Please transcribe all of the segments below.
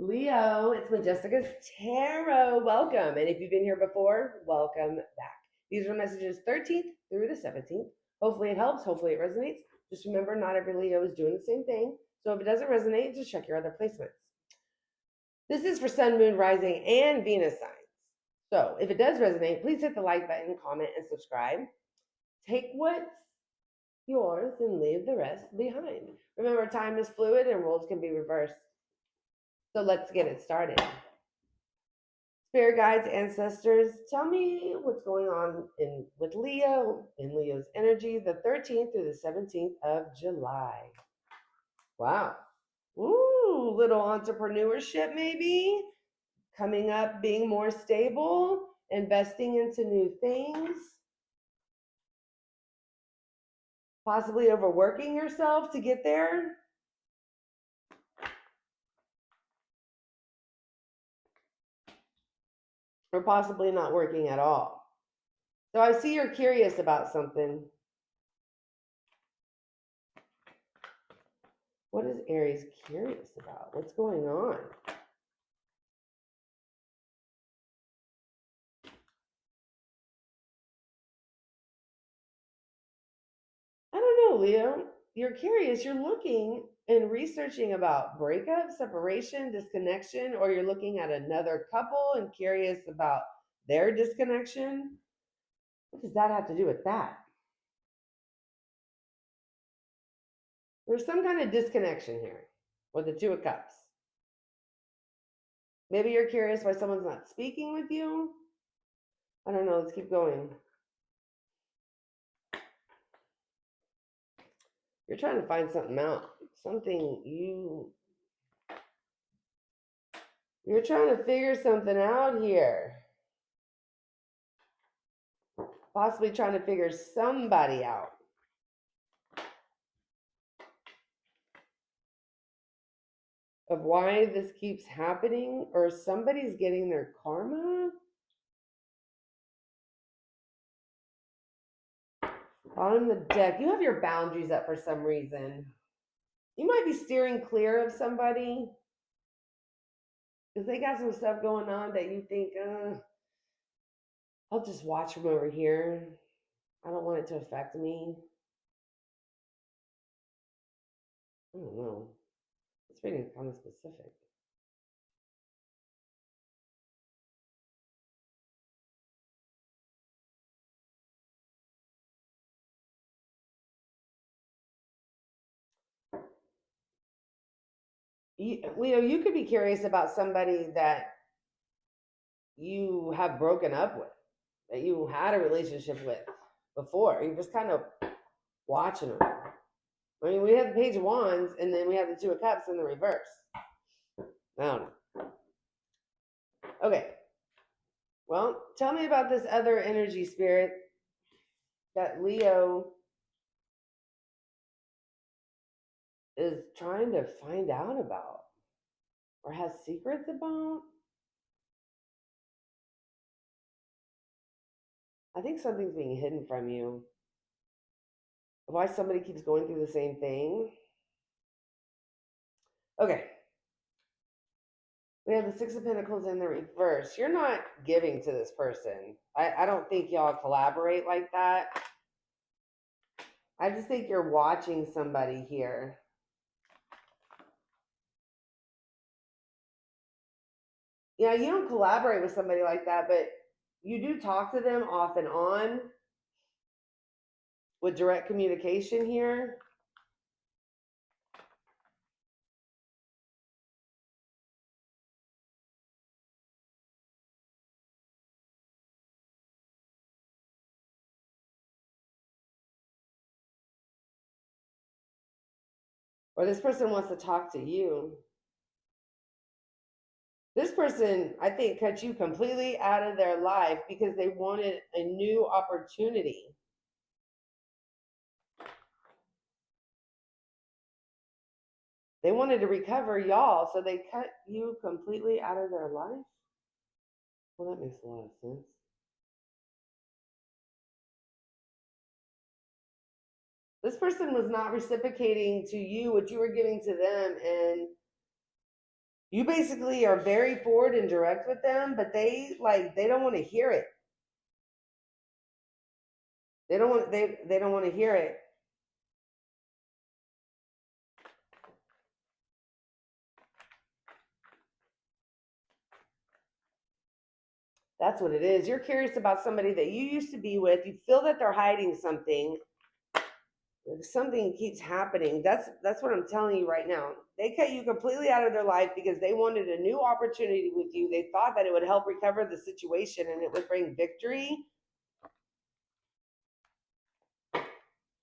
Leo, it's Majesticas Tarot. Welcome. And if you've been here before, welcome back. These are messages 13th through the 17th. Hopefully it helps. Hopefully it resonates. Just remember, not every Leo is doing the same thing. So if it doesn't resonate, just check your other placements. This is for Sun, Moon, Rising, and Venus signs. So if it does resonate, please hit the like button, comment, and subscribe. Take what's yours and leave the rest behind. Remember, time is fluid and roles can be reversed. So let's get it started. Spirit guides, ancestors, tell me what's going on with Leo, in Leo's energy, the 13th through the 17th of July. Wow. Ooh, little entrepreneurship maybe. Coming up, being more stable, investing into new things. Possibly overworking yourself to get there. Or possibly not working at all. So I see you're curious about something. What is Aries curious about? What's going on? I don't know, Leo. You're curious. You're looking and researching about breakup, separation, disconnection, or you're looking at another couple and curious about their disconnection. What does that have to do with that? There's some kind of disconnection here with the Two of Cups. Maybe you're curious why someone's not speaking with you. I don't know. Let's keep going. You're trying to find something out. Something you're trying to figure something out here. Possibly trying to figure somebody out. Of why this keeps happening, or somebody's getting their karma. On the deck, you have your boundaries up for some reason. You might be steering clear of somebody because they got some stuff going on that you think, I'll just watch from over here. I don't want it to affect me. I don't know. It's reading kind of specific. Leo, you could be curious about somebody that you have broken up with, that you had a relationship with before. You're just kind of watching them. I mean, we have the Page of Wands, and then we have the Two of Cups in the reverse. I don't know. Okay. Well, tell me about this other energy spirit that Leo is trying to find out about or has secrets about. I think something's being hidden from you. Why somebody keeps going through the same thing. Okay. We have the Six of Pentacles in the reverse. You're not giving to this person. I don't think y'all collaborate like that. I just think you're watching somebody here. Yeah, you don't collaborate with somebody like that, but you do talk to them off and on with direct communication here. Or this person wants to talk to you. This person, I think, cut you completely out of their life because they wanted a new opportunity. They wanted to recover y'all, so they cut you completely out of their life. Well, that makes a lot of sense. This person was not reciprocating to you what you were giving to them, and You basically are very forward and direct with them, but they don't want to hear it. They don't want to hear it. That's what it is. You're curious about somebody that you used to be with. You feel that they're hiding something. Something keeps happening. That's what I'm telling you right now. They cut you completely out of their life because they wanted a new opportunity with you. They thought that it would help recover the situation and it would bring victory.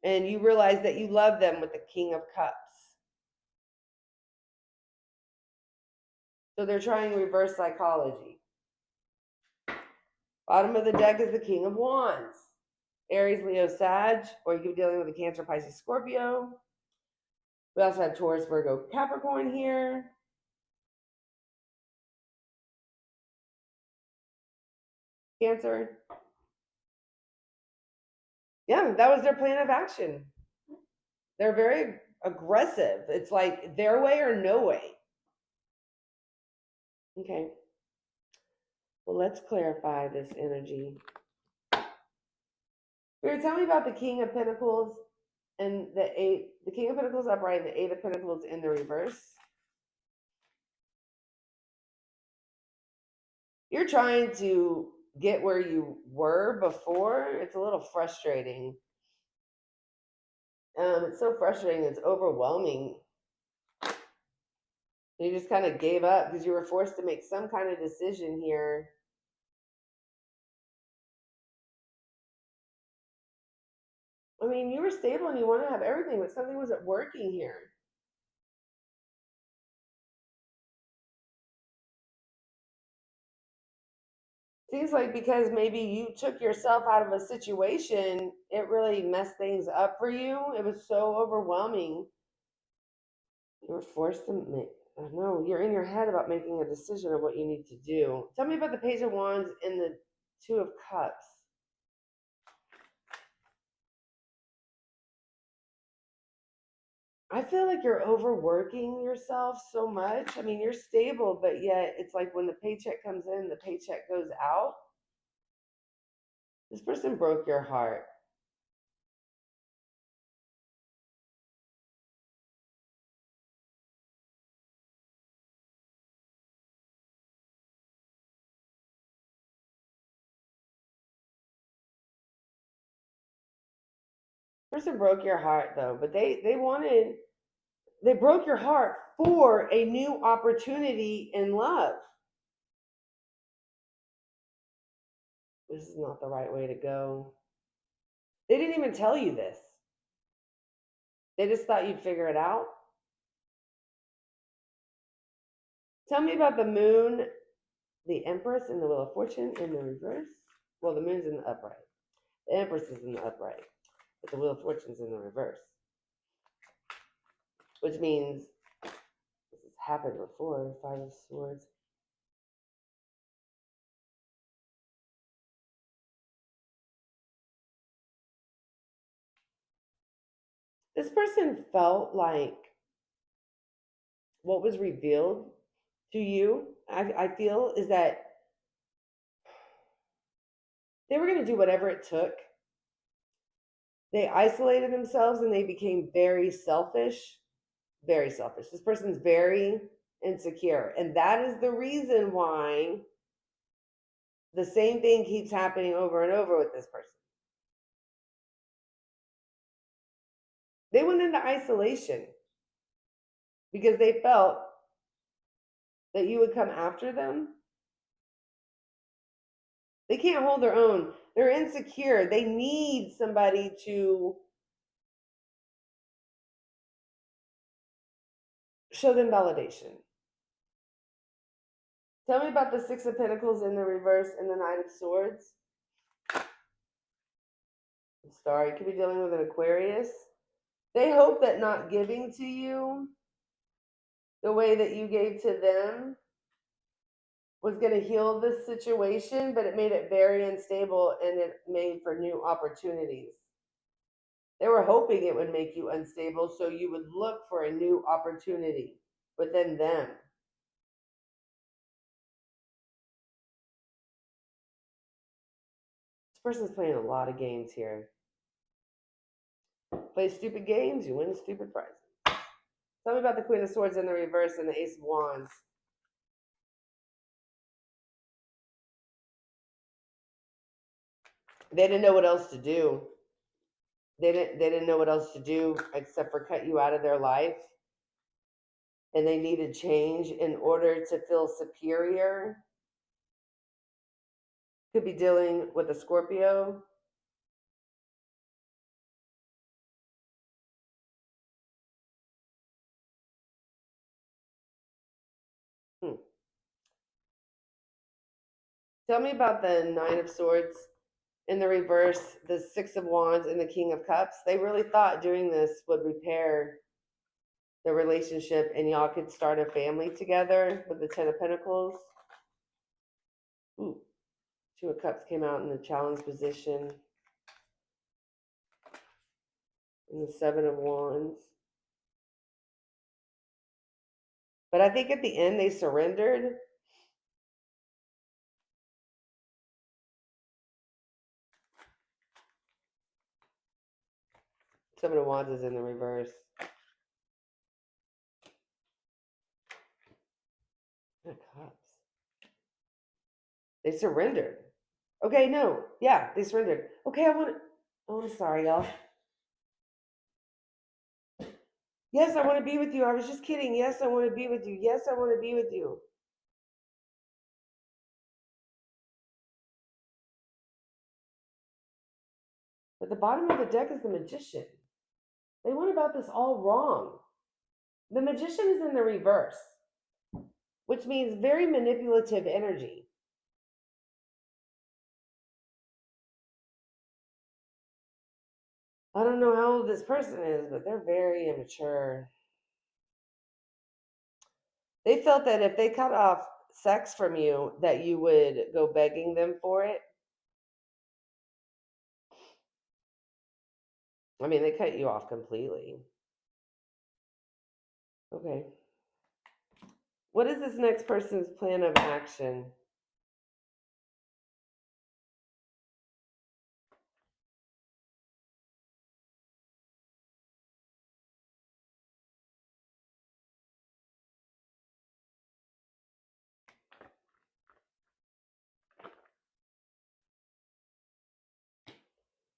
And you realize that you love them with the King of Cups. So they're trying reverse psychology. Bottom of the deck is the King of Wands. Aries, Leo, Sag, or you could be dealing with a Cancer, Pisces, Scorpio. We also have Taurus, Virgo, Capricorn here. Cancer. Yeah, that was their plan of action. They're very aggressive. It's like their way or no way. Okay. Well, let's clarify this energy. Spirit, tell me about the King of Pentacles and the King of Pentacles upright and the Eight of Pentacles in the reverse. You're trying to get where you were before. It's a little frustrating. It's so frustrating. It's overwhelming. You just kind of gave up because you were forced to make some kind of decision here. I mean, you were stable and you want to have everything, but something wasn't working here. Seems like because maybe you took yourself out of a situation, it really messed things up for you. It was so overwhelming. You were forced to make, I don't know, you're in your head about making a decision of what you need to do. Tell me about the Page of Wands and the Two of Cups. I feel like you're overworking yourself so much. I mean, you're stable, but yet it's like when the paycheck comes in, the paycheck goes out. This person broke your heart. Person broke your heart though, but they broke your heart for a new opportunity in love. This is not the right way to go. They didn't even tell you this. They just thought you'd figure it out. Tell me about the moon, the Empress, and the Wheel of Fortune in the reverse. Well, the moon's in the upright. The Empress is in the upright, but the Wheel of Fortune's in the reverse. Which means this has happened before. Five of Swords. This person felt like what was revealed to you, I feel, is that they were going to do whatever it took. They isolated themselves and they became very selfish. Very selfish. This person's very insecure. And that is the reason why the same thing keeps happening over and over with this person. They went into isolation because they felt that you would come after them. They can't hold their own. They're insecure. They need somebody to show them validation. Tell me about the Six of Pentacles in the reverse and the Knight of Swords. Star, you could be dealing with an Aquarius. They hope that not giving to you the way that you gave to them was going to heal this situation, but it made it very unstable and it made for new opportunities. They were hoping it would make you unstable so you would look for a new opportunity within them. person's playing a lot of games here. Play stupid games, you win stupid prizes. Tell me about the Queen of Swords in the reverse and the Ace of Wands. They didn't know what else to do. They didn't know what else to do except for cut you out of their life. And they needed change in order to feel superior. Could be dealing with a Scorpio. Tell me about the Nine of Swords in the reverse, the Six of Wands, and the King of Cups. They really thought doing this would repair the relationship and y'all could start a family together with the Ten of Pentacles. Ooh, Two of Cups came out in the challenge position. And the Seven of Wands. But I think at the end they surrendered. Seven of Wands is in the reverse. The Cups. They surrendered. Okay, no. Yeah, they surrendered. Okay, I'm sorry, y'all. Yes, I want to be with you. I was just kidding. Yes, I want to be with you. Yes, I want to be with you. At the bottom of the deck is the Magician. They went about this all wrong. The Magician is in the reverse, which means very manipulative energy. I don't know how old this person is, but they're very immature. They felt that if they cut off sex from you, that you would go begging them for it. I mean, they cut you off completely. Okay. What is this next person's plan of action?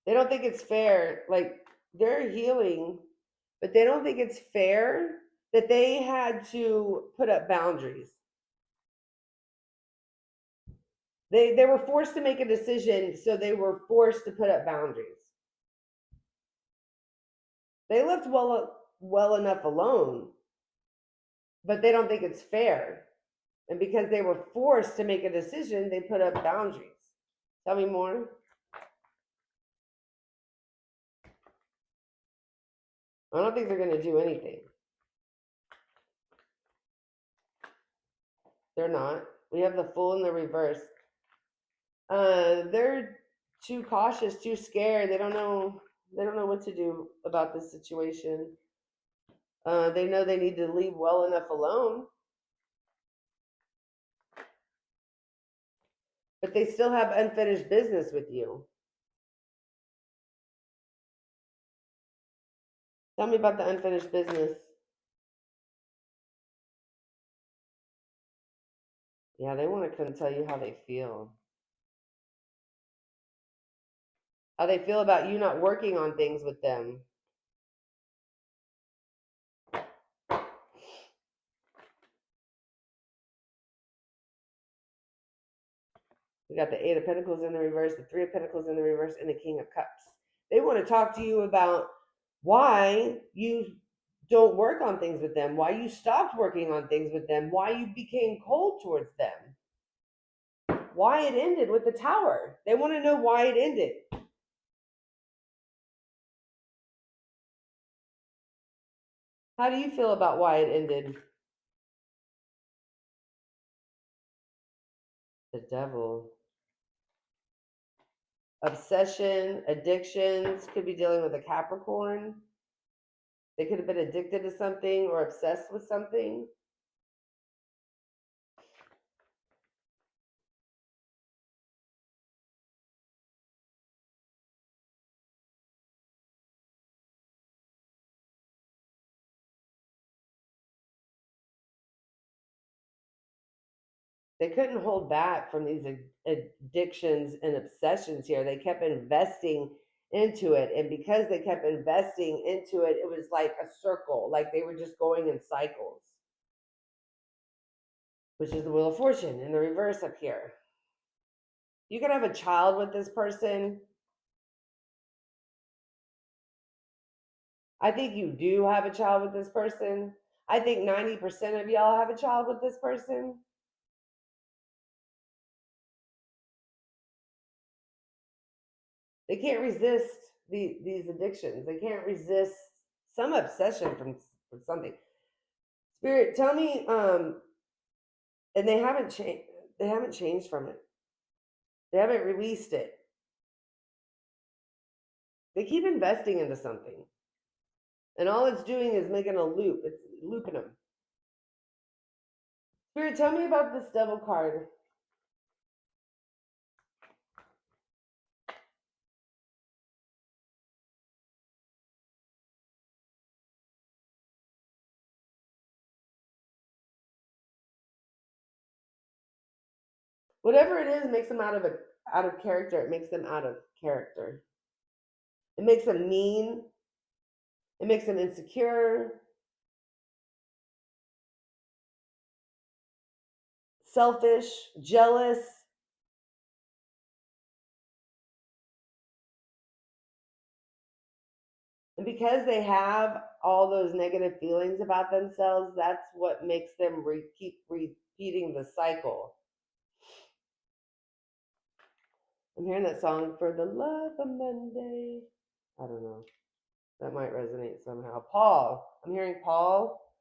They don't think it's fair. Like, they're healing, but they don't think it's fair that they had to put up boundaries. They were forced to make a decision, so they were forced to put up boundaries. They left well enough alone, but they don't think it's fair. And because they were forced to make a decision, they put up boundaries. Tell me more. I don't think they're going to do anything. They're not. We have the Fool in the reverse. They're too cautious, too scared. They don't know what to do about this situation. They know they need to leave well enough alone. But they still have unfinished business with you. Tell me about the unfinished business. Yeah, they want to come tell you how they feel. How they feel about you not working on things with them. We got the Eight of Pentacles in the reverse, the Three of Pentacles in the reverse, and the King of Cups. They want to talk to you about why you don't work on things with them, why you stopped working on things with them, why you became cold towards them, why it ended with the Tower. They want to know why it ended. How do you feel about why it ended? The Devil. Obsession, addictions, could be dealing with a Capricorn. They could have been addicted to something or obsessed with something. They couldn't hold back from these addictions and obsessions here. They kept investing into it. And because they kept investing into it, it was like a circle, like they were just going in cycles, which is the Wheel of Fortune in the reverse up here. You could have a child with this person. I think you do have a child with this person. I think 90% of y'all have a child with this person. They can't resist these addictions. They can't resist some obsession from something. Spirit, tell me, and they haven't changed. They haven't changed from it. They haven't released it. They keep investing into something, and all it's doing is making a loop. It's looping them. Spirit, tell me about this Devil card. Whatever it is makes them out of character. It makes them out of character. It makes them mean. It makes them insecure, selfish, jealous. And because they have all those negative feelings about themselves, that's what makes them keep repeating the cycle. I'm hearing that song for the love of Monday. I don't know. That might resonate somehow. Paul. I'm hearing Paul.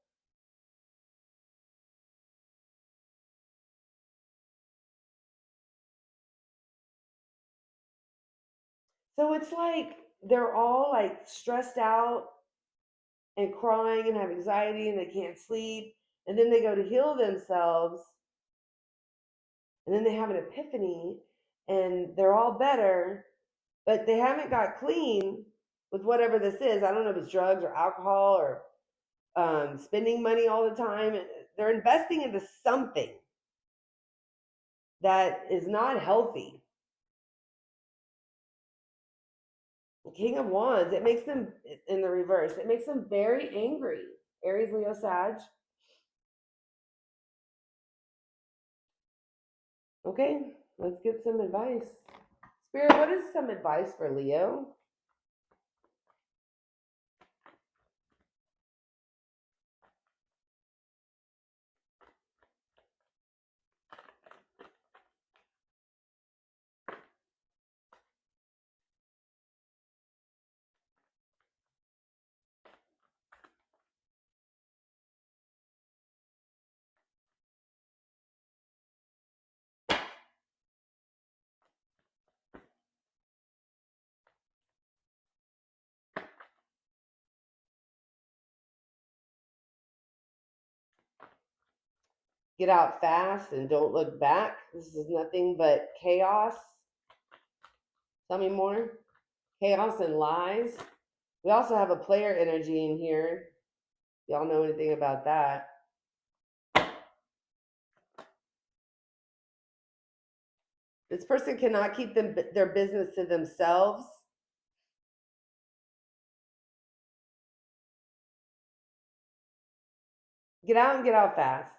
So it's like they're all like stressed out and crying and have anxiety and they can't sleep. And then they go to heal themselves. And then they have an epiphany and they're all better, but they haven't got clean with whatever this is. I don't know if it's drugs or alcohol or spending money all the time. They're investing into something that is not healthy. The King of Wands, it makes them, in the reverse, it makes them very angry. Aries, Leo, Sag. Okay, let's get some advice. Spirit, what is some advice for Leo? Get out fast and don't look back. This is nothing but chaos. Tell me more. Chaos and lies. We also have a player energy in here. Y'all know anything about that? This person cannot keep their business to themselves. Get out and get out fast.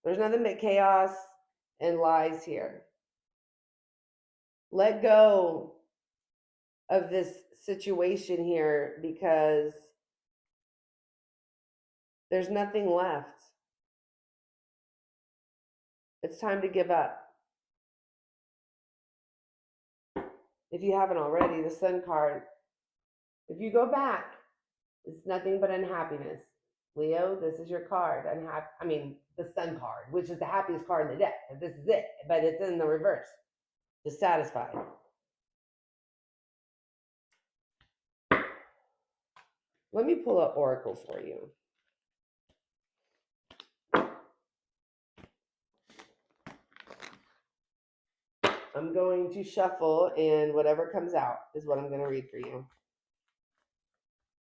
There's nothing but chaos and lies here. Let go of this situation here because there's nothing left. It's time to give up. If you haven't already, the Sun card. If you go back, it's nothing but unhappiness. Leo, this is your card. The Sun card, which is the happiest card in the deck. This is it, but it's in the reverse. Dissatisfied. Let me pull up oracles for you. I'm going to shuffle, and whatever comes out is what I'm going to read for you.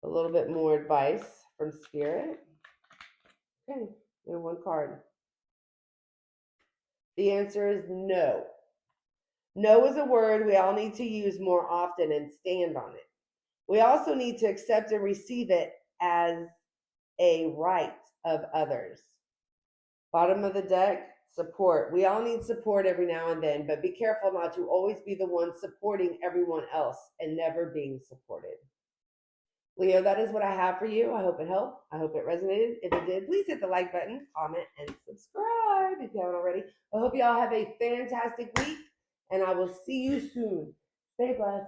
A little bit more advice from Spirit. Okay, and one card. The answer is no. No is a word we all need to use more often and stand on it. We also need to accept and receive it as a right of others. Bottom of the deck, support. We all need support every now and then, but be careful not to always be the one supporting everyone else and never being supported. Leo, that is what I have for you. I hope it helped. I hope it resonated. If it did, please hit the like button, comment, and subscribe if you haven't already. I hope you all have a fantastic week, and I will see you soon. Stay blessed.